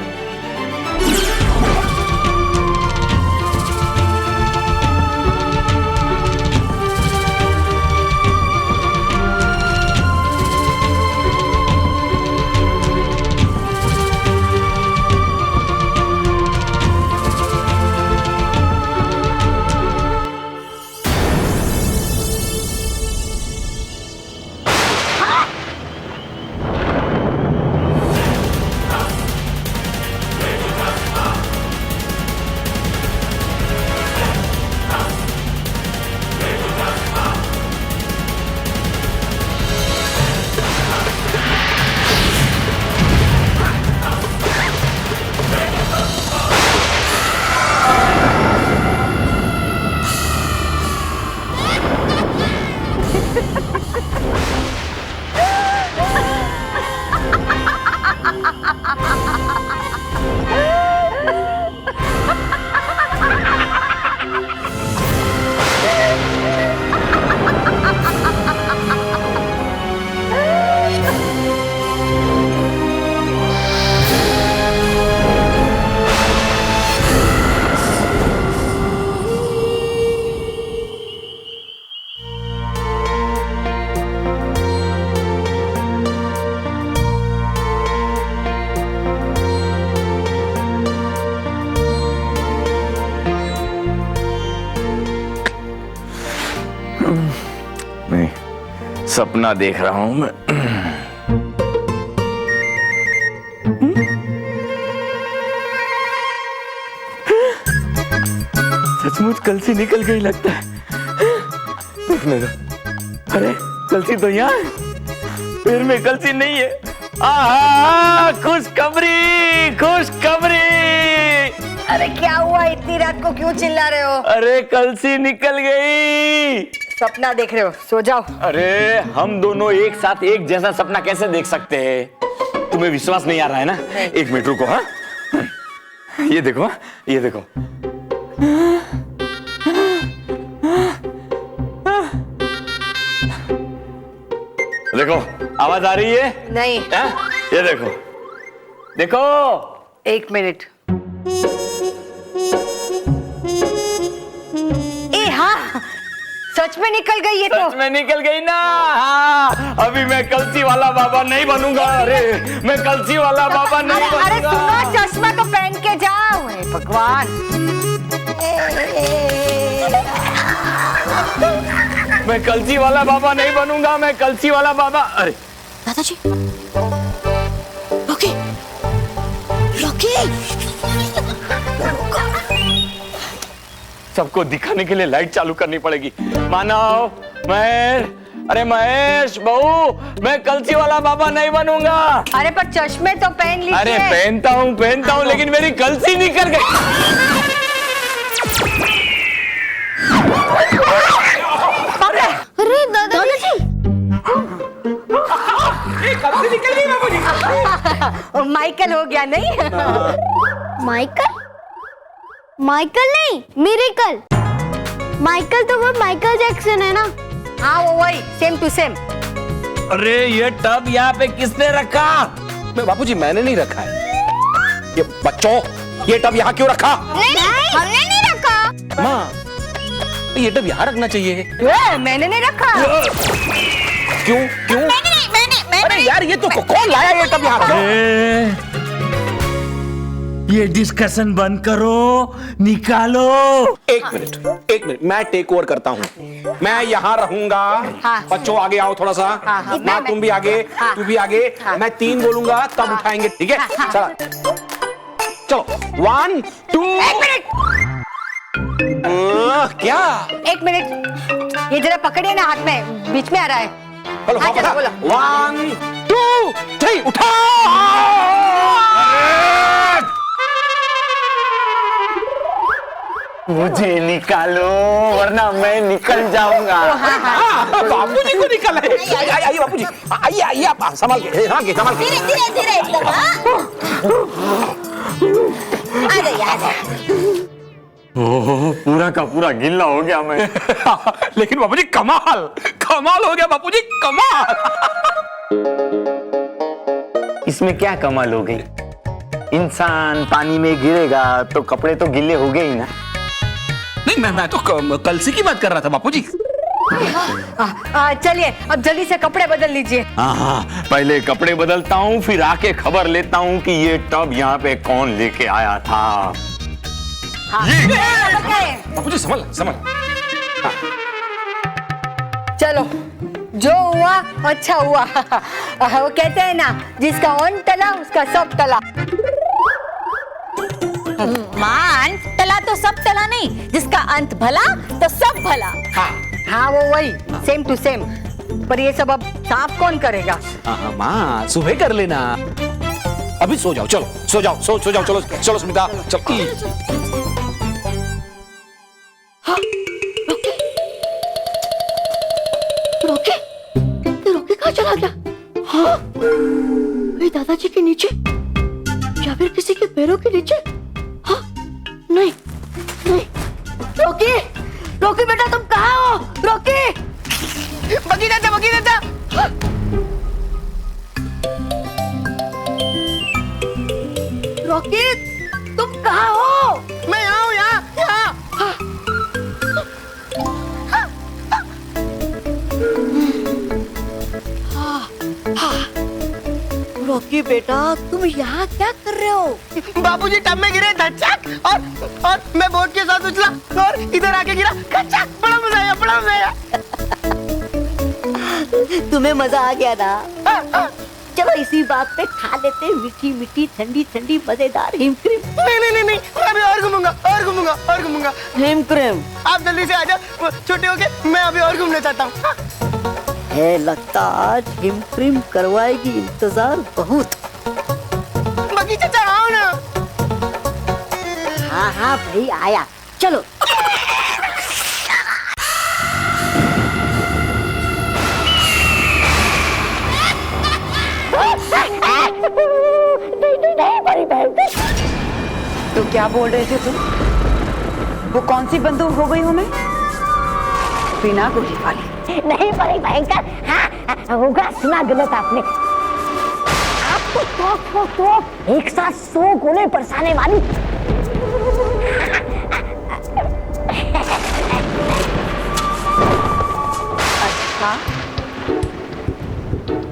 नहीं, सपना देख रहा हूं मैं। सचमुच कलसी निकल गई लगता है। देखने दो। अरे कलसी तो यहाँ है, पैर में कलसी नहीं है। आहा, खुशखबरी, खुशखबरी। अरे क्या हुआ, इतनी रात को क्यों चिल्ला रहे हो? अरे कलसी निकल गई। सपना देख रहे हो, सो जाओ। अरे हम दोनों एक साथ एक जैसा सपना कैसे देख सकते हैं? तुम्हें विश्वास नहीं आ रहा है ना? एक मिनट रुको। हाँ, ये देखो, ये देखो। देखो आवाज आ रही है? नहीं। ये देखो, देखो। एक मिनट। ए हाँ, सच में निकल गई ये तो। सच में निकल गई ना। हाँ, अभी मैं कलसी वाला बाबा नहीं बनूंगा। अरे मैं कलसी वाला बाबा नहीं बनूंगा। अरे सुनो, चश्मा तो पहन के जाओ। हे भगवान। मैं कलसी वाला बाबा नहीं बनूंगा। मैं कलसी वाला बाबा। अरे दादाजी, रॉकी, रॉकी। सबको दिखाने के लिए लाइट चालू करनी पड़ेगी। मानव, महेश, अरे महेश बहू, मैं कलसी वाला बाबा नहीं बनूंगा। अरे पर चश्मे तो पहन लीजिए। अरे पहनता हूँ, लेकिन मेरी कलसी निकल गई। अरे दादाजी, कलसी निकल गई बाबूजी। माइकल हो गया नहीं? माइकल? माइकल नहीं, मिरेकल। माइकल तो वो माइकल जैक्सन है ना? हाँ वो वही, सेम टू सेम। अरे ये टब यहाँ पे किसने रखा? मैं बाबूजी, मैंने नहीं रखा है। ये बच्चों, ये टब यहाँ क्यों रखा? नहीं, हमने नहीं रखा। माँ, ये टब यहाँ रखना चाहिए। मैंने नहीं रखा। क्यों क्यों? मैंने। अरे यार, ये तो कौन लाया ये टब यहाँ रखा? ये डिस्कशन बंद करो, निकालो। एक मिनट, मैं टेक ओवर करता हूँ। मैं यहाँ रहूंगा। हाँ। बच्चों आगे आओ थोड़ा सा। हाँ। माँ तुम भी आगे, तू भी आगे। मैं 3 बोलूंगा तब उठाएंगे, ठीक है? चलो 1 2। एक मिनट। क्या? एक मिनट, ये जरा पकड़िए ना हाथ में, बीच में आ रहा है। बोलो, हाँ, चलो, बोलो। 1 2 3 उठा। मुझे निकालो वरना मैं निकल जाऊंगा। बापूजी को निकल है। आइए बापूजी, आइए आइए, आप संभाल के संभाल के। धीरे धीरे धीरे एकदम। आ जाइए आ जाइए। ओह, पूरा का पूरा गिल्ला हो गया मैं। लेकिन बापूजी कमाल कमाल हो गया बापूजी, कमाल। इसमें क्या कमाल हो गई? इंसान पानी में गिरेगा तो कपड़े तो गिल्ले हो गए ही ना। नहीं, मैं तो कलसी की बात कर रहा था बापूजी। चलिए अब जल्दी से कपड़े बदल लीजिए। हाँ, पहले कपड़े बदलता हूँ, फिर आके खबर लेता हूँ कि ये टब यहाँ पे कौन लेके आया था। बापूजी संभल संभल। चलो, जो हुआ अच्छा हुआ। वो कहते हैं ना, जिसका अन्न टला उसका सब टला। मान टला तो सब टला नहीं, जिसका अंत भला तो सब भला। हाँ वो वही, सेम टू सेम। पर ये सब अब साफ कौन करेगा? माँ सुबह कर लेना, अभी सो जाओ, चलो सो जाओ, सो जाओ, चलो चलो स्मिता चलो। रोके कहाँ चला गया? हाँ, मेरे दादाजी के नीचे या फिर किसी के पैरों के नीचे? हाँ, नहीं नहीं। रोकी रोकी बेटा, तुम कहाँ हो? रोकी, बगी दादा, बगी दादा। रोकी, तुम कहाँ हो? मैं यहाँ हूँ, यहाँ यहाँ। रोकी बेटा, तुम यहाँ क्या कर रहे हो? बाबूजी टब में गिरे धचक, और मैं बोट के साथ उछला और इधर आके गिरा खचक। बड़ा मजा आया, बड़ा मजा आया। तुम्हें मजा आ गया ना? चलो इसी बात पे खा लेते मीठी मीठी ठंडी ठंडी मजेदार हिम क्रीम। नहीं नहीं नहीं नहीं, मैं अभी और घूमूंगा और घूमूंगा और घूमूंगा। हिम क्रीम आप जल्दी से आ जाओ, छोटे होके मैं अभी और घूमना चाहता हूँ। है लगता आज हिम क्रीम करवाएगी, इंतजार बहुत। बगी चाचा आओ ना। हाँ हाँ भाई आया, चलो। तो क्या बोल रहे थे तुम? वो कौन सी बंदूक हो गई हमें? बिना गोली वाली? नहीं बड़ी भयंकर। हाँ होगा, सुना गलत आपने। आपको तो एक साथ 100 गोले बरसाने वाली। अच्छा,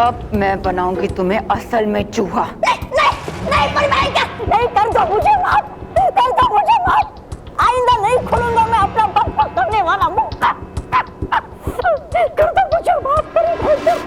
अब मैं बनाऊंगी तुम्हें असल में चूहा। नहीं बड़ी भयंकर, नहीं, कर दो मुझे माफ, कर दो मुझे माफ। आइंदा नहीं खोलूंगा मैं अपना बक बक करने वाला मुंह। कर दो मुझे माफ, बड़ी भयंकर।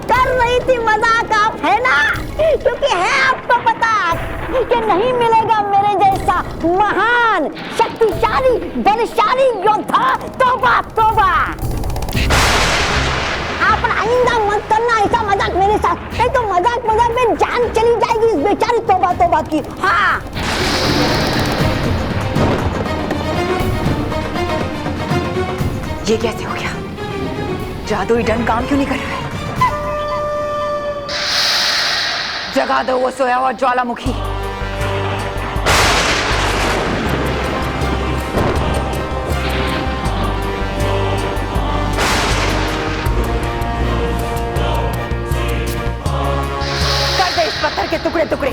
कर रही थी मजाक आप, है ना? क्योंकि है आपको पता कि नहीं मिलेगा मेरे जैसा महान, शक्तिशाली, बलशाली योद्धा। तौबा तौबा, आप आइंदा मत करना ऐसा मजाक मेरे साथ, नहीं तो मजाक मजाक में जान चली जाएगी इस बेचारी तौबा तौबा की। हाँ ये कैसे हो गया? जादुई डन काम क्यों नहीं कर रहा है? जगा दो वो सोया हुआ ज्वालामुखी। कर दे इस पत्थर के टुकड़े टुकड़े।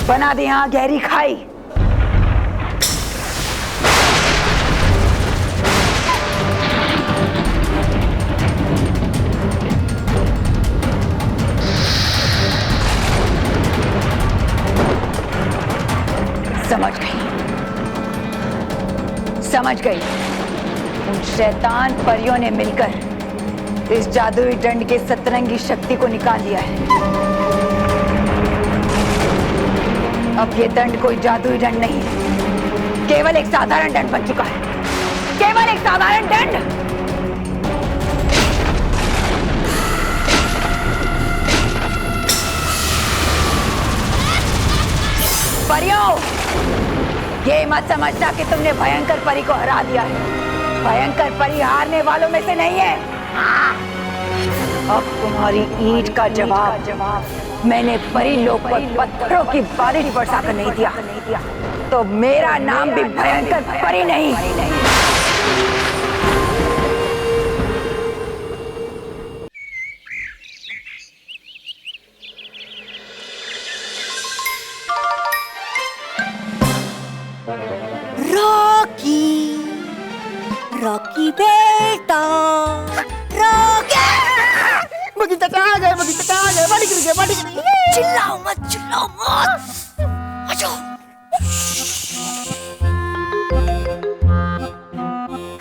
बना दे यहां गहरी खाई। समझ गई, समझ गई। उन शैतान परियों ने मिलकर इस जादुई दंड के सतरंगी शक्ति को निकाल लिया है। अब ये दंड कोई जादुई दंड नहीं है, केवल एक साधारण दंड बन चुका है, केवल एक साधारण दंड। परियों, ये मत समझना कि तुमने भयंकर परी को हरा दिया है। भयंकर परी हारने वालों में से नहीं है। अब तुम्हारी ईंट का जवाब मैंने परी लोक पर पत्थरों की बारिश बरसाकर नहीं दिया, तो मेरा नाम भी भयंकर परी नहीं। रॉकी बेटा, रॉकी। बगीचा आ गए, बगीचा आ गए, पार्टी करेंगे, पार्टी करेंगे। चिल्लाओ मत, चिल्लाओ मत। आजो।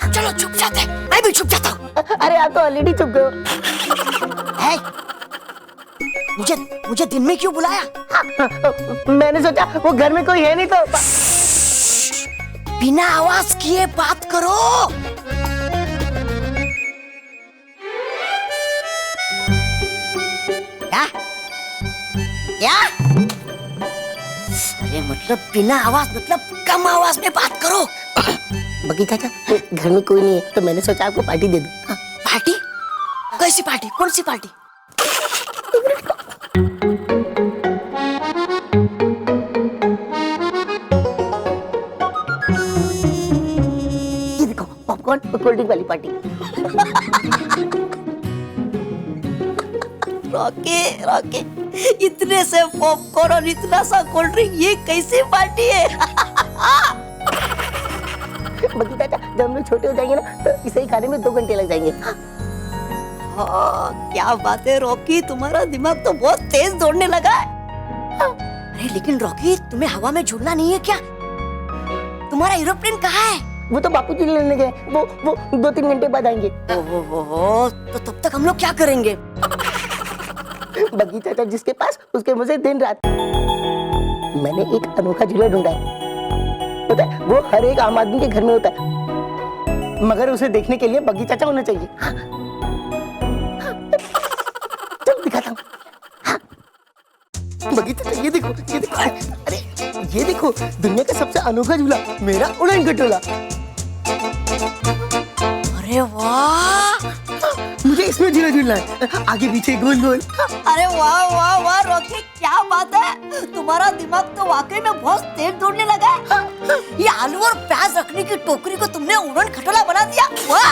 चलो चुप जाते, मैं भी चुप जाता हूँ। अरे आप तो ऑलरेडी चुप गए हो। मुझे दिन में क्यों बुलाया? मैंने सोचा वो घर में कोई है नहीं तो। बिना आवाज किए बात करो। क्या? अरे मतलब बिना आवाज मतलब कम आवाज में बात करो। बगीचा चाचा घर में कोई नहीं है तो मैंने सोचा आपको पार्टी दे दूं। पार्टी? कैसी पार्टी? कौन सी पार्टी? ये देखो पॉपकॉर्न और कोल्ड ड्रिंक वाली पार्टी। रॉकी, रॉकी, इतने से पॉपकॉर्न और इतना सा कोल्ड ड्रिंक, ये कैसी पार्टी है? बगीचा चाचा जब हम लोग छोटे हो जाएंगे ना तो इसे ही खाने में 2 घंटे लग जाएंगे। क्या बात है रॉकी, तुम्हारा दिमाग तो बहुत तेज दौड़ने लगा है। अरे लेकिन रॉकी, तुम्हें हवा में झूलना नहीं है क्या? तुम्हारा एरोप्लेन कहाँ है? वो तो बापूजी लेने गए, वो 2-3 घंटे बाद आएंगे। ओहो, तो तब तक हम लोग क्या करेंगे? बगीचा चाचा जिसके पास उसके मुझे दिन रात। मैंने एक अनोखा झूला ढूंढा है, पता है वो हर एक आम आदमी के घर में होता है, मगर उसे देखने के लिए बगीचा चाचा होना चाहिए। चल दिखाता हूँ। बगीचा चाचा ये देखो, ये देखो, अरे ये देखो दुनिया का सबसे अनोखा झूला, मेरा उड़न खटोला। अरे वाह, मुझे इसमें झूला झूलना है, आगे पीछे गोल गोल। अरे वाह वाह वाह रॉकी, क्या बात है, तुम्हारा दिमाग तो वाकई में बहुत तेज दौड़ने लगा है। ये आलू और प्याज रखने की टोकरी को तुमने उड़न खटोला बना दिया। वाह!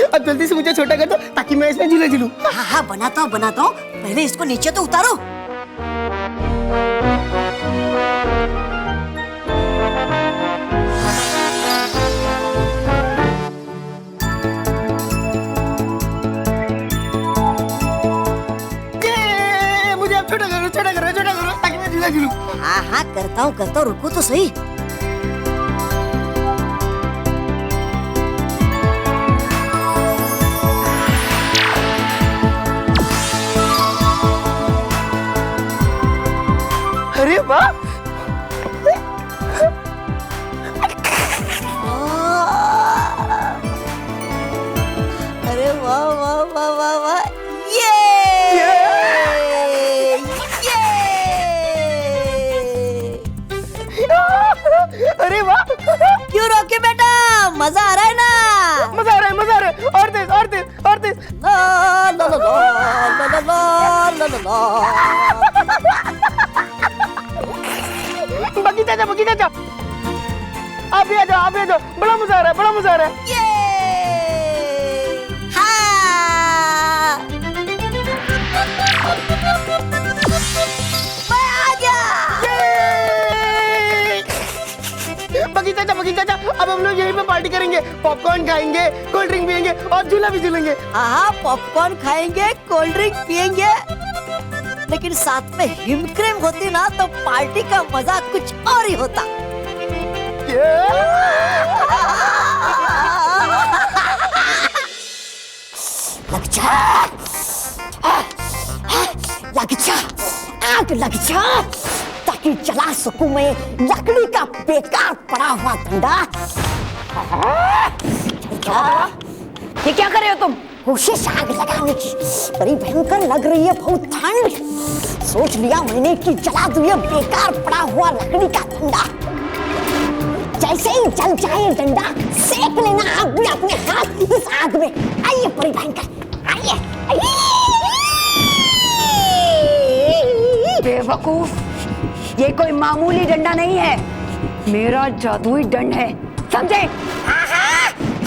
अब जल्दी से मुझे छोटा कर दो ताकि मैं इसमें झूला झूलूं। हाँ हाँ बनाता हूँ, पहले इसको नीचे तो उतारो। छोटा करो ताकि मैं झूला झूलूं। हाँ हाँ करता हूँ, रुको तो सही। अरे वाह, अरे वाह वाह वाह वाह वाह, ये अरे वाह, क्यों रॉकी बेटा, मजा आ रहा है ना? मजा आ रहा है, मजा आ रहा है, और तेज और तेज और तेज। ला ला ला ला ला ला ला ला। बगीचा चाचा, बगीचा चाचा आप भी आ जाओ, आप भी आ जाओ, बड़ा मजा आ रहा है, बड़ा मजा आ रहा है। हाँ, मैं आ गया। बगीचा चाचा, बगीचा चाचा अब हम लोग यहीं पे पार्टी करेंगे, पॉपकॉर्न खाएंगे, कोल्ड ड्रिंक पियेंगे और झूला भी झूलेंगे। हाँ, पॉपकॉर्न खाएंगे, कोल्ड ड्रिंक पियेंगे, लेकिन साथ में हिम क्रीम होती ना तो पार्टी का मजा कुछ और ही होता। आग लग जा ताकि जला सकूं मैं लकड़ी का बेकार पड़ा हुआ डंडा। ये क्या कर रहे हो तुम? कोशिश आग लगाने की, बड़ी भयंकर लग रही है, बहुत ठंड। सोच लिया मैंने कि जला दूं ये बेकार पड़ा हुआ लकड़ी का डंडा। जैसे ही जल जाए डंडा, सेक लेना आप भी अपने हाथ इस आग में। आइए बड़ी भयंकर, आइए। बेवकूफ, ये कोई मामूली डंडा नहीं है, मेरा जादुई दंड है, समझे?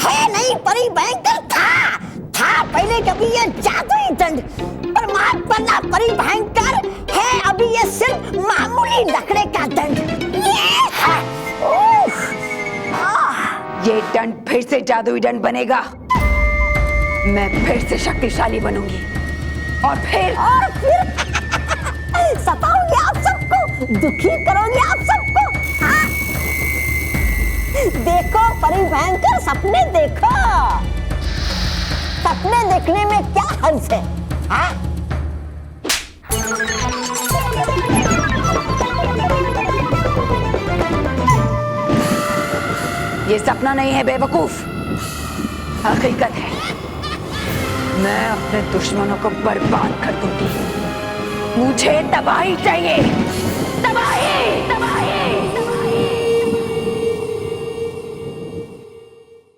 है नहीं बड़ी भयंकर, था पहले कभी ये जादुई दंड, पर माफ करना बड़ी भयंकर है अभी ये सिर्फ मामूली लकड़े का दंड। ये दंड फिर से जादुई दंड बनेगा, मैं फिर से शक्तिशाली बनूंगी और फिर सताओगे आप सबको, दुखी करोगे आप सबको। हाँ? देखो बड़ी भयंकर, सपने देखो, सपने देखने में क्या हर्ज है? हाँ? ये सपना नहीं है बेवकूफ, हकीकत है। मैं अपने दुश्मनों को बर्बाद कर दूंगी, मुझे तबाही चाहिए।